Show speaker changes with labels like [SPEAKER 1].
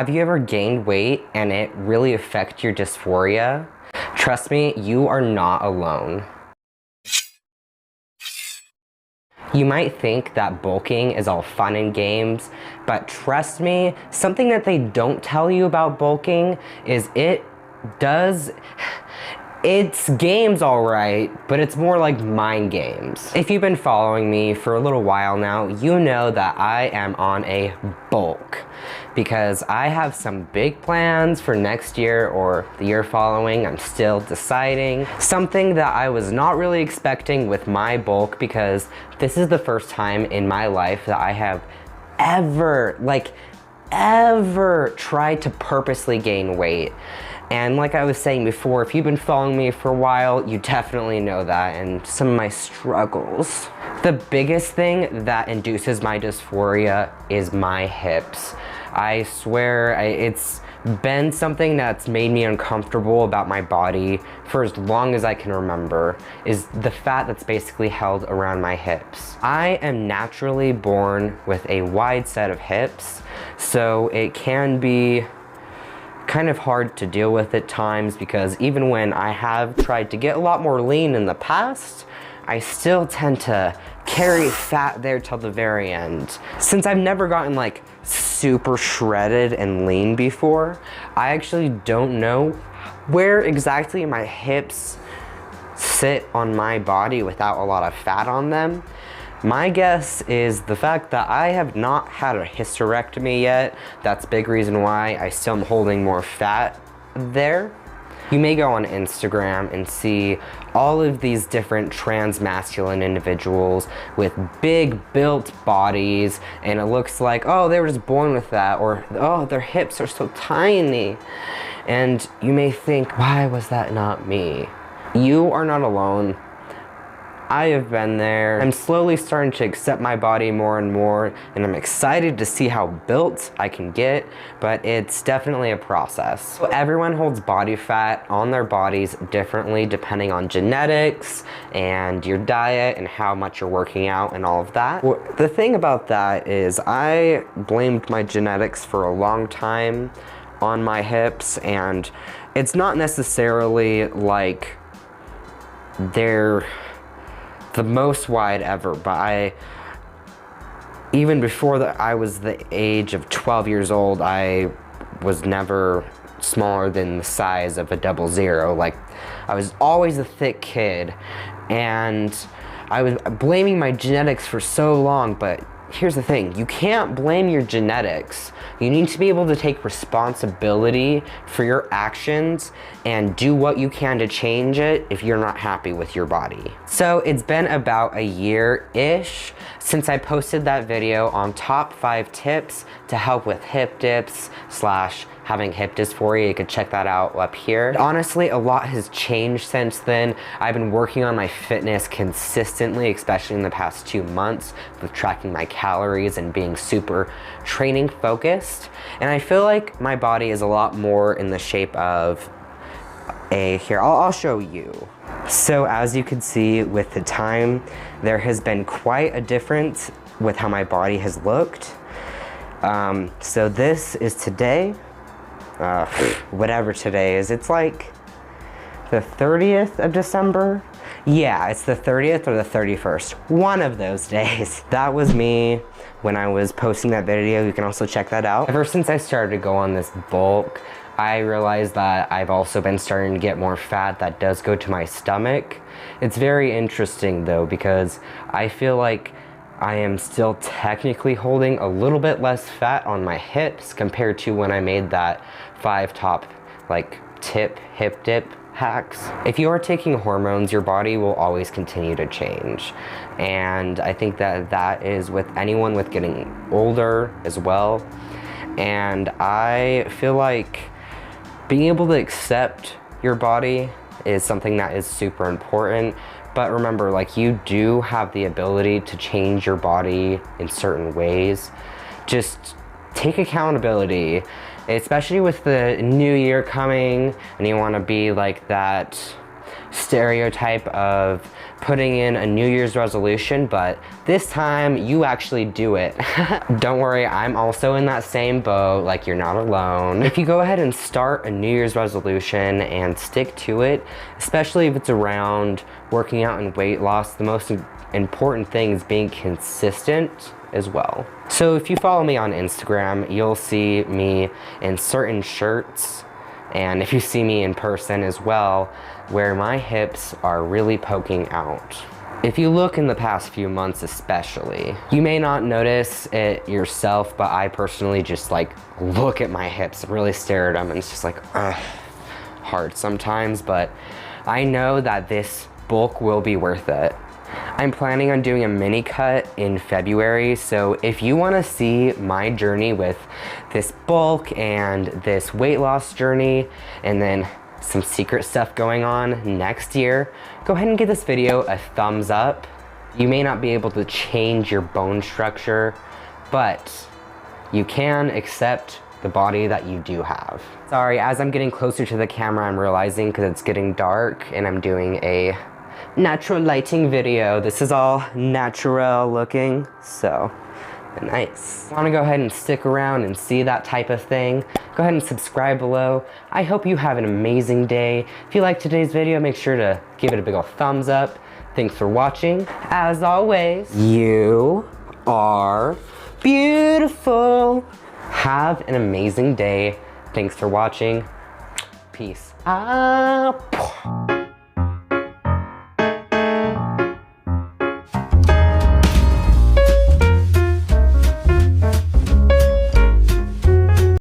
[SPEAKER 1] Have you ever gained weight and it really affects your dysphoria? Trust me, you are not alone. You might think that bulking is all fun and games, but trust me, something that they don't tell you about bulking is it's games alright, but it's more like mind games. If you've been following me for a little while now, you know that I am on a bulk because I have some big plans for next year or the year following. I'm still deciding. Something that I was not really expecting with my bulk, because this is the first time in my life that I have ever tried to purposely gain weight. And like I was saying before, if you've been following me for a while, you definitely know that and some of my struggles. The biggest thing that induces my dysphoria is my hips. I swear, it's been something that's made me uncomfortable about my body for as long as I can remember, is the fat that's basically held around my hips. I am naturally born with a wide set of hips, so it can be kind of hard to deal with at times, because even when I have tried to get a lot more lean in the past, I still tend to carry fat there till the very end. Since I've never gotten like super shredded and lean before, I actually don't know where exactly my hips sit on my body without a lot of fat on them. My guess is the fact that I have not had a hysterectomy yet. That's a big reason why I still am holding more fat there. You may go on Instagram and see all of these different trans-masculine individuals with big built bodies, and it looks like, oh, they were just born with that, or oh, their hips are so tiny. And you may think, why was that not me? You are not alone. I have been there. I'm slowly starting to accept my body more and more, and I'm excited to see how built I can get, but it's definitely a process. So everyone holds body fat on their bodies differently depending on genetics and your diet and how much you're working out and all of that. Well, the thing about that is I blamed my genetics for a long time on my hips, and it's not necessarily like they're the most wide ever, but even before I was the age of 12 years old, I was never smaller than the size of a 00. Like, I was always a thick kid, and I was blaming my genetics for so long, but here's the thing, you can't blame your genetics. You need to be able to take responsibility for your actions and do what you can to change it if you're not happy with your body. So it's been about a year-ish since I posted that video on top 5 tips to help with hip dips / having hip dysphoria. You could check that out up here. Honestly, a lot has changed since then. I've been working on my fitness consistently, especially in the past 2 months, with tracking my calories and being super training focused. And I feel like my body is a lot more in the shape of I'll show you. So as you can see, with the time, there has been quite a difference with how my body has looked. So this is today. Whatever today is, it's like the 30th of December. Yeah, it's the 30th or the 31st, one of those days. That was me when I was posting that video. You can also check that out. Ever since I started to go on this bulk, I realized that I've also been starting to get more fat that does go to my stomach. It's very interesting though, because I feel like I am still technically holding a little bit less fat on my hips compared to when I made that 5 top hip dip hacks. If you are taking hormones, your body will always continue to change. And I think that is with anyone with getting older as well. And I feel like being able to accept your body is something that is super important. But remember, like, you do have the ability to change your body in certain ways. Just take accountability, especially with the new year coming, and you want to be like that stereotype of putting in a New Year's resolution, but this time you actually do it. Don't worry, I'm also in that same boat, like you're not alone. If you go ahead and start a New Year's resolution and stick to it, especially if it's around working out and weight loss, the most important thing is being consistent as well. So if you follow me on Instagram, you'll see me in certain shirts, and if you see me in person as well, where my hips are really poking out. If you look in the past few months especially, you may not notice it yourself, but I personally just like look at my hips, really stare at them, and it's just like, hard sometimes, but I know that this bulk will be worth it. I'm planning on doing a mini cut in February, so if you want to see my journey with this bulk and this weight loss journey, and then some secret stuff going on next year, go ahead and give this video a thumbs up. You may not be able to change your bone structure, but you can accept the body that you do have. Sorry, as I'm getting closer to the camera, I'm realizing because it's getting dark and I'm doing a natural lighting video. This is all natural looking, so nice. Want to go ahead and stick around and see that type of thing? Go ahead and subscribe below. I hope you have an amazing day. If you liked today's video, make sure to give it a big ol' thumbs up. Thanks for watching. As always, you are beautiful. Have an amazing day. Thanks for watching. Peace out.